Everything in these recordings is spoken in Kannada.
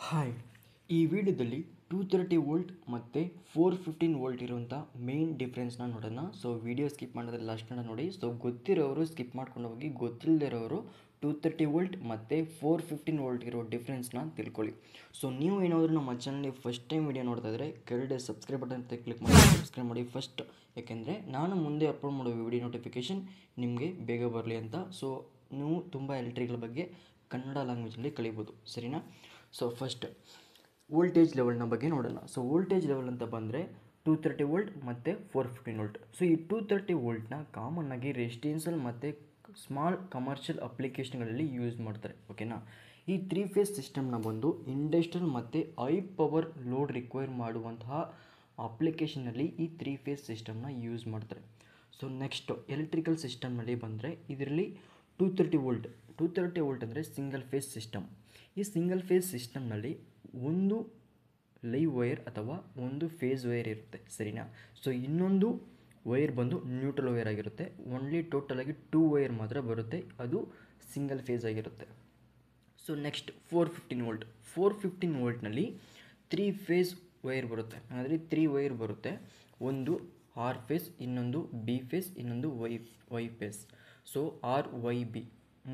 ಹಾಯ್, ಈ ವಿಡಿಯೋದಲ್ಲಿ 230 ವೋಲ್ಟ್ ಮತ್ತು 415 ವೋಲ್ಟ್ ಇರುವಂಥ ಮೇನ್ ಡಿಫ್ರೆನ್ಸ್ನ ನೋಡೋಣ. ಸೊ ವಿಡಿಯೋ ಸ್ಕಿಪ್ ಮಾಡೋದ್ರೆ ಲಾಸ್ಟ್ ನೋಡಿ. ಸೊ ಗೊತ್ತಿರೋರು ಸ್ಕಿಪ್ ಮಾಡ್ಕೊಂಡು ಹೋಗಿ, ಗೊತ್ತಿಲ್ಲದಿರೋರು 230 ವೋಲ್ಟ್ ಮತ್ತು 415 ವೋಲ್ಟ್ ಇರೋ ಡಿಫ್ರೆನ್ಸ್ನ ತಿಳ್ಕೊಳ್ಳಿ. ಸೊ ನೀವು ಏನಾದರೂ ನಮ್ಮ ಚಾನಲ್ಗೆ ಫಸ್ಟ್ ಟೈಮ್ ವಿಡಿಯೋ ನೋಡ್ತಾ ಇದ್ದರೆ ಕೆಳಗಡೆ ಸಬ್ಸ್ಕ್ರೈಬ್ ಬಟನ್ ಅಂತ ಕ್ಲಿಕ್ ಮಾಡಿ ಸಬ್ಸ್ಕ್ರೈಬ್ ಮಾಡಿ ಫಸ್ಟ್. ಯಾಕೆಂದರೆ ನಾನು ಮುಂದೆ ಅಪ್ಲೋಡ್ ಮಾಡೋ ವಿಡಿಯೋ ನೋಟಿಫಿಕೇಷನ್ ನಿಮಗೆ ಬೇಗ ಬರಲಿ ಅಂತ. ಸೊ ನೀವು ತುಂಬ ಎಲೆಕ್ಟ್ರಿಕಲ್ ಬಗ್ಗೆ ಕನ್ನಡ ಲ್ಯಾಂಗ್ವೇಜಲ್ಲಿ ಕಲಿಬೋದು, ಸರಿನಾ? ಸೊ ಫಸ್ಟ್ ವೋಲ್ಟೇಜ್ ಲೆವೆಲ್ನ ಬಗ್ಗೆ ನೋಡೋಣ. ಸೊ ವೋಲ್ಟೇಜ್ ಲೆವೆಲ್ ಅಂತ ಬಂದರೆ 230 ವೋಲ್ಟ್ ಮತ್ತು 415 ವೋಲ್ಟ್. ಸೊ ಈ 230 ವೋಲ್ಟ್ನ ಕಾಮನ್ನಾಗಿ ರೆಸಿಡೆನ್ಷಿಯಲ್ ಮತ್ತು ಸ್ಮಾಲ್ ಕಮರ್ಷಿಯಲ್ ಅಪ್ಲಿಕೇಶನ್ಗಳಲ್ಲಿ ಯೂಸ್ ಮಾಡ್ತಾರೆ, ಓಕೆನಾ? ಈ 3 ಫೇಸ್ ಸಿಸ್ಟಮ್ನ ಬಂದು ಇಂಡಸ್ಟ್ರಿಯಲ್ ಮತ್ತು ಹೈ ಪವರ್ ಲೋಡ್ ರಿಕ್ವೈರ್ ಮಾಡುವಂತಹ ಅಪ್ಲಿಕೇಶನಲ್ಲಿ ಈ 3 ಫೇಸ್ ಸಿಸ್ಟಮ್ನ ಯೂಸ್ ಮಾಡ್ತಾರೆ. ಸೊ ನೆಕ್ಸ್ಟ್ ಎಲೆಕ್ಟ್ರಿಕಲ್ ಸಿಸ್ಟಮ್ನಲ್ಲಿ ಬಂದರೆ ಇದರಲ್ಲಿ 230 ವೋಲ್ಟ್ ಅಂದರೆ ಸಿಂಗಲ್ ಫೇಸ್ ಸಿಸ್ಟಮ್. ಈ ಸಿಂಗಲ್ ಫೇಸ್ ಸಿಸ್ಟಮ್ನಲ್ಲಿ ಒಂದು ಲೈವ್ ವೈರ್ ಅಥವಾ ಒಂದು ಫೇಸ್ ವೈರ್ ಇರುತ್ತೆ, ಸರಿನಾ? ಸೊ ಇನ್ನೊಂದು ವೈರ್ ಬಂದು ನ್ಯೂಟ್ರಲ್ ವೈರ್ ಆಗಿರುತ್ತೆ. ಓನ್ಲಿ ಟೋಟಲಾಗಿ 2 ವೈರ್ ಮಾತ್ರ ಬರುತ್ತೆ, ಅದು ಸಿಂಗಲ್ ಫೇಸ್ ಆಗಿರುತ್ತೆ. ಸೊ ನೆಕ್ಸ್ಟ್ 415 ವೋಲ್ಟ್ನಲ್ಲಿ 3 ಫೇಸ್ ವೈರ್ ಬರುತ್ತೆ, ಅಂದರೆ 3 ವೈರ್ ಬರುತ್ತೆ. ಒಂದು ಆರ್ ಫೇಸ್, ಇನ್ನೊಂದು ಬಿ ಫೇಸ್, ಇನ್ನೊಂದು Y phase. So R Y B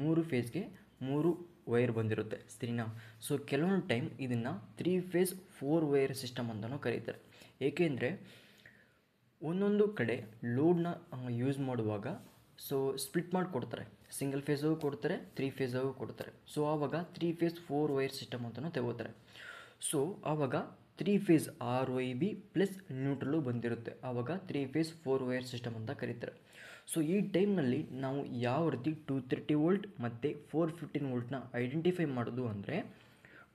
3 ಫೇಸ್ಗೆ 3 ವೈರ್ ಬಂದಿರುತ್ತೆ, ಸರಿನಾ? ಸೊ ಕೆಲವೊಂದು ಟೈಮ್ ಇದನ್ನು 3 ಫೇಸ್ 4 ವೈರ್ ಸಿಸ್ಟಮ್ ಅಂತಲೂ ಕರೀತಾರೆ. ಏಕೆಂದರೆ ಒಂದೊಂದು ಕಡೆ ಲೋಡ್ನ ಯೂಸ್ ಮಾಡುವಾಗ ಸೊ ಸ್ಪ್ಲಿಟ್ ಮಾಡಿ ಕೊಡ್ತಾರೆ, ಸಿಂಗಲ್ ಫೇಸಾಗೂ ಕೊಡ್ತಾರೆ, 3 ಫೇಸಾಗೂ ಕೊಡ್ತಾರೆ. ಸೊ ಆವಾಗ 3 ಫೇಸ್ 4 ವೈರ್ ಸಿಸ್ಟಮ್ ಅಂತಲೂ ತಗೋತಾರೆ. ಸೊ ಆವಾಗ 3 phase R Y B plus neutral ಬಂದಿರುತ್ತೆ, ಆವಾಗ 3 ಫೇಸ್ 4 ವೈರ್ ಸಿಸ್ಟಮ್ ಅಂತ ಕರೀತಾರೆ. ಸೊ ಈ ಟೈಮ್ನಲ್ಲಿ ನಾವು ಯಾವ ರೀತಿ 230 ವೋಲ್ಟ್ ಮತ್ತು 415 ವೋಲ್ಟ್ನ ಐಡೆಂಟಿಫೈ ಮಾಡೋದು ಅಂದರೆ,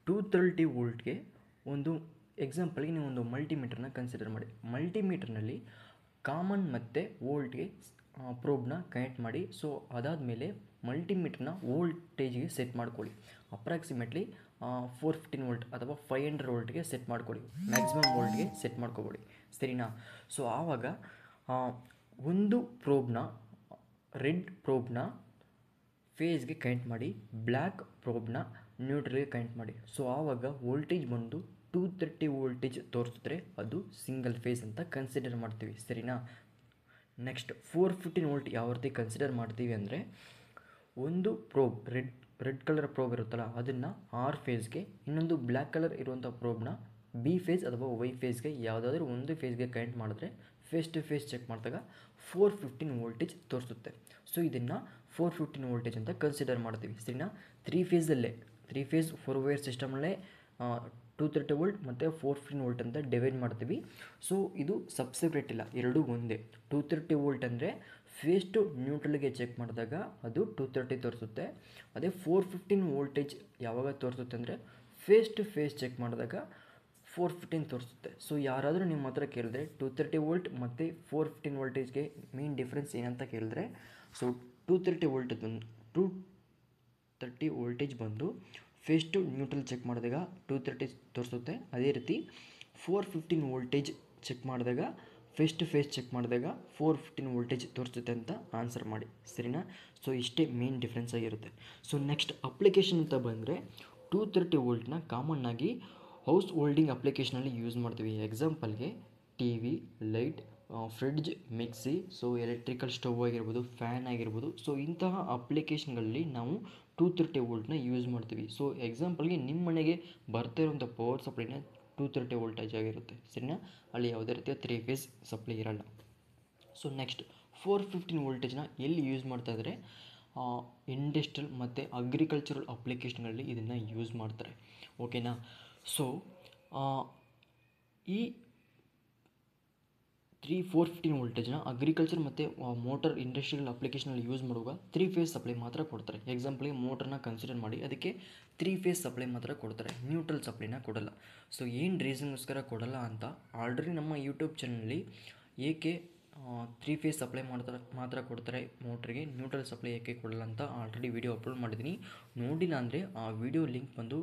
230 ವೋಲ್ಟ್ಗೆ ಒಂದು ಎಕ್ಸಾಂಪಲ್ಗೆ ನೀವು ಒಂದು ಮಲ್ಟಿಮೀಟರ್ನ ಕನ್ಸಿಡರ್ ಮಾಡಿ. ಮಲ್ಟಿಮೀಟರ್ನಲ್ಲಿ ಕಾಮನ್ ಮತ್ತು ವೋಲ್ಟ್ಗೆ ಪ್ರೋಬ್ನ ಕನೆಕ್ಟ್ ಮಾಡಿ. ಸೊ ಅದಾದಮೇಲೆ ಮಲ್ಟಿಮೀಟರ್ನ ವೋಲ್ಟೇಜ್ಗೆ ಸೆಟ್ ಮಾಡ್ಕೊಳ್ಳಿ. ಅಪ್ರಾಕ್ಸಿಮೇಟ್ಲಿ 415 ವೋಲ್ಟ್ ಅಥವಾ 500 ವೋಲ್ಟ್ಗೆ ಸೆಟ್ ಮಾಡ್ಕೊಳ್ಳಿ, ಮ್ಯಾಕ್ಸಿಮಮ್ ವೋಲ್ಟ್ಗೆ ಸೆಟ್ ಮಾಡ್ಕೊಬೇಡಿ, ಸರಿನಾ? ಸೊ ಆವಾಗ ಒಂದು ಪ್ರೋಬ್ನ, ರೆಡ್ ಪ್ರೋಬ್ನ ಫೇಸ್ಗೆ ಕನೆಕ್ಟ್ ಮಾಡಿ, ಬ್ಲ್ಯಾಕ್ ಪ್ರೋಬ್ನ ನ್ಯೂಟ್ರಲ್ಗೆ ಕನೆಕ್ಟ್ ಮಾಡಿ. ಸೊ ಆವಾಗ ವೋಲ್ಟೇಜ್ ಬಂದು 230 ವೋಲ್ಟೇಜ್ ತೋರಿಸಿದ್ರೆ ಅದು ಸಿಂಗಲ್ ಫೇಸ್ ಅಂತ ಕನ್ಸಿಡರ್ ಮಾಡ್ತೀವಿ, ಸರಿನಾ? ನೆಕ್ಸ್ಟ್ 415 ವೋಲ್ಟ್ ಯಾವ ರೀತಿ ಕನ್ಸಿಡರ್ ಮಾಡ್ತೀವಿ ಅಂದರೆ, ಒಂದು ಪ್ರೋಬ್ ರೆಡ್ ಕಲರ್ ಪ್ರೋಬ್ ಇರುತ್ತಲ್ಲ ಅದನ್ನು ಆರ್ ಫೇಸ್ಗೆ, ಇನ್ನೊಂದು ಬ್ಲ್ಯಾಕ್ ಕಲರ್ ಇರುವಂಥ ಪ್ರೋಬ್ನ ಬಿ ಫೇಸ್ ಅಥವಾ ವೈ ಫೇಸ್ಗೆ, ಯಾವುದಾದ್ರೂ ಒಂದು ಫೇಸ್ಗೆ ಕನೆಕ್ಟ್ ಮಾಡಿದ್ರೆ ಫೇಸ್ ಟು ಫೇಸ್ ಚೆಕ್ ಮಾಡಿದಾಗ 415 ವೋಲ್ಟೇಜ್ ತೋರಿಸುತ್ತೆ. ಸೊ ಇದನ್ನು 415 ವೋಲ್ಟೇಜ್ ಅಂತ ಕನ್ಸಿಡರ್ ಮಾಡ್ತೀವಿ, ಸರಿನಾ? 3 ಫೇಸ್ 4 ವೈರ್ ಸಿಸ್ಟಮಲ್ಲೇ 230 ವೋಲ್ಟ್ ಮತ್ತು 415 ವೋಲ್ಟ್ ಅಂತ ಡಿವೈಡ್ ಮಾಡ್ತೀವಿ. ಸೊ ಇದು ಸಬ್ಸೆಪ್ರೇಟ್ ಇಲ್ಲ, ಎರಡೂ ಒಂದೇ. 230 ವೋಲ್ಟ್ ಅಂದರೆ ಫೇಸ್ ಟು ನ್ಯೂಟ್ರಲ್ಗೆ ಚೆಕ್ ಮಾಡಿದಾಗ ಅದು 230 ತೋರಿಸುತ್ತೆ. ಅದೇ 415 ವೋಲ್ಟೇಜ್ ಯಾವಾಗ ತೋರಿಸುತ್ತೆ ಅಂದರೆ ಫೇಸ್ ಟು ಫೇಸ್ ಚೆಕ್ ಮಾಡಿದಾಗ 415 ತೋರಿಸುತ್ತೆ. ಸೊ ಯಾರಾದರೂ ನಿಮ್ಮ ಹತ್ರ ಕೇಳಿದ್ರೆ 230 ವೋಲ್ಟ್ ಮತ್ತು 415 ವೋಲ್ಟೇಜ್ಗೆ ಮೇನ್ ಡಿಫ್ರೆನ್ಸ್ ಏನಂತ ಕೇಳಿದ್ರೆ, ಸೊ 230 ವೋಲ್ಟೇಜ್ ಬಂದು ಫೇಸ್ ಟು ನ್ಯೂಟ್ರಲ್ ಚೆಕ್ ಮಾಡಿದಾಗ 230 ತೋರಿಸುತ್ತೆ. ಅದೇ ರೀತಿ 415 ವೋಲ್ಟೇಜ್ ಚೆಕ್ ಮಾಡಿದಾಗ, ಫೇಸ್ ಟು ಫೇಸ್ ಚೆಕ್ ಮಾಡಿದಾಗ 415 ವೋಲ್ಟೇಜ್ ತೋರಿಸುತ್ತೆ ಅಂತ ಆನ್ಸರ್ ಮಾಡಿ, ಸರಿನಾ? ಸೊ ಇಷ್ಟೇ ಮೇನ್ ಡಿಫ್ರೆನ್ಸ್ ಆಗಿರುತ್ತೆ. ಸೊ ನೆಕ್ಸ್ಟ್ ಅಪ್ಲಿಕೇಶನ್ ಅಂತ ಬಂದರೆ 230 ವೋಲ್ಟ್ನ ಕಾಮನ್ನಾಗಿ ಹೌಸ್ ಹೋಲ್ಡಿಂಗ್ ಅಪ್ಲಿಕೇಶನಲ್ಲಿ ಯೂಸ್ ಮಾಡ್ತೀವಿ. ಎಕ್ಸಾಂಪಲ್ಗೆ T V, light, fridge, mixie, so electrical stove ಆಗಿರ್ಬೋದು, ಫ್ಯಾನ್ ಆಗಿರ್ಬೋದು. ಸೊ ಇಂತಹ ಅಪ್ಲಿಕೇಶನ್ಗಳಲ್ಲಿ ನಾವು 230 ವೋಲ್ಟ್ನ ಯೂಸ್ ಮಾಡ್ತೀವಿ. ಸೊ ಎಕ್ಸಾಂಪಲ್ಗೆ ನಿಮ್ಮ ಮನೆಗೆ ಬರ್ತಾ ಇರುವಂಥ ಪವರ್ ಸಪ್ಲೈನ 230 ವೋಲ್ಟೇಜ್ ಆಗಿರುತ್ತೆ, ಸರಿನಾ? ಅಲ್ಲಿ ಯಾವುದೇ ರೀತಿಯ 3 ಫೇಸ್ ಸಪ್ಲೈ ಇರಲ್ಲ. ಸೊ ನೆಕ್ಸ್ಟ್ 415 ವೋಲ್ಟೇಜ್ನ ಎಲ್ಲಿ ಯೂಸ್ ಮಾಡ್ತಾ ಇದ್ದಾರೆ, ಇಂಡಸ್ಟ್ರಿಯಲ್ ಮತ್ತು ಅಗ್ರಿಕಲ್ಚರಲ್ ಅಪ್ಲಿಕೇಶನ್ಗಳಲ್ಲಿ ಇದನ್ನು ಯೂಸ್ ಮಾಡ್ತಾರೆ, ಓಕೆನಾ? ಸೊ ಈ 415 ವೋಲ್ಟೇಜ್ನ ಅಗ್ರಿಕಲ್ಚರ್ ಮತ್ತು ಮೋಟರ್ ಇಂಡಸ್ಟ್ರಿಯಲ್ ಅಪ್ಲಿಕೇಶನಲ್ಲಿ ಯೂಸ್ ಮಾಡುವಾಗ 3 ಫೇಸ್ ಸಪ್ಲೈ ಮಾತ್ರ ಕೊಡ್ತಾರೆ. ಎಕ್ಸಾಂಪಲ್ಗೆ ಮೋಟರ್ನ ಕನ್ಸಿಡರ್ ಮಾಡಿ, ಅದಕ್ಕೆ 3 ಫೇಸ್ ಸಪ್ಲೈ ಮಾತ್ರ ಕೊಡ್ತಾರೆ, ನ್ಯೂಟ್ರಲ್ ಸಪ್ಲೈನ ಕೊಡಲ್ಲ. ಸೊ ಏನು ರೀಸನ್ಗೋಸ್ಕರ ಕೊಡಲ್ಲ ಅಂತ ಆಲ್ರೆಡಿ ನಮ್ಮ ಯೂಟ್ಯೂಬ್ ಚಾನಲಲ್ಲಿ ಏಕೆ 3 ಫೇಸ್ ಸಪ್ಲೈ ಮಾತ್ರ ಕೊಡ್ತಾರೆ ಮೋಟ್ರಿಗೆ, ನ್ಯೂಟ್ರಲ್ ಸಪ್ಲೈ ಏಕೆ ಕೊಡಲ್ಲ ಅಂತ ಆಲ್ರೆಡಿ ವಿಡಿಯೋ ಅಪ್ಲೋಡ್ ಮಾಡಿದ್ದೀನಿ. ನೋಡಿಲ್ಲ ಅಂದರೆ ಆ ವಿಡಿಯೋ ಲಿಂಕ್ ಬಂದು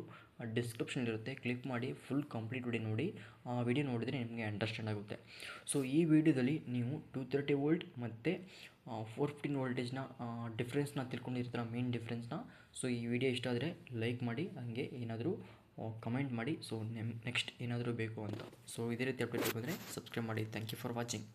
ಡಿಸ್ಕ್ರಿಪ್ಷನ್ ಇರುತ್ತೆ, ಕ್ಲಿಕ್ ಮಾಡಿ ಫುಲ್ ಕಂಪ್ಲೀಟ್ ವಿಡಿಯೋ ನೋಡಿ. ಆ ವಿಡಿಯೋ ನೋಡಿದರೆ ನಿಮಗೆ ಅಂಡರ್ಸ್ಟ್ಯಾಂಡ್ ಆಗುತ್ತೆ. ಸೊ ಈ ವಿಡಿಯೋದಲ್ಲಿ ನೀವು 230 ವೋಲ್ಟ್ ಮತ್ತು 415 ವೋಲ್ಟೇಜ್ನ ಡಿಫ್ರೆನ್ಸ್ನ ತಿಳ್ಕೊಂಡಿರ್ತೀರ, ಮೇನ್ ಡಿಫ್ರೆನ್ಸ್ನ. ಸೊ ಈ ವಿಡಿಯೋ ಇಷ್ಟ ಆದರೆ ಲೈಕ್ ಮಾಡಿ, ಹಾಗೆ ಏನಾದರೂ ಕಮೆಂಟ್ ಮಾಡಿ. ಸೊ ನೆಕ್ಸ್ಟ್ ಏನಾದರೂ ಬೇಕು ಅಂತ. ಸೊ ಇದೇ ರೀತಿ ಅಪ್ಡೇಟ್ ಬೇಕು ಅಂದರೆ ಸಬ್ಸ್ಕ್ರೈಬ್ ಮಾಡಿ. Thank you for watching.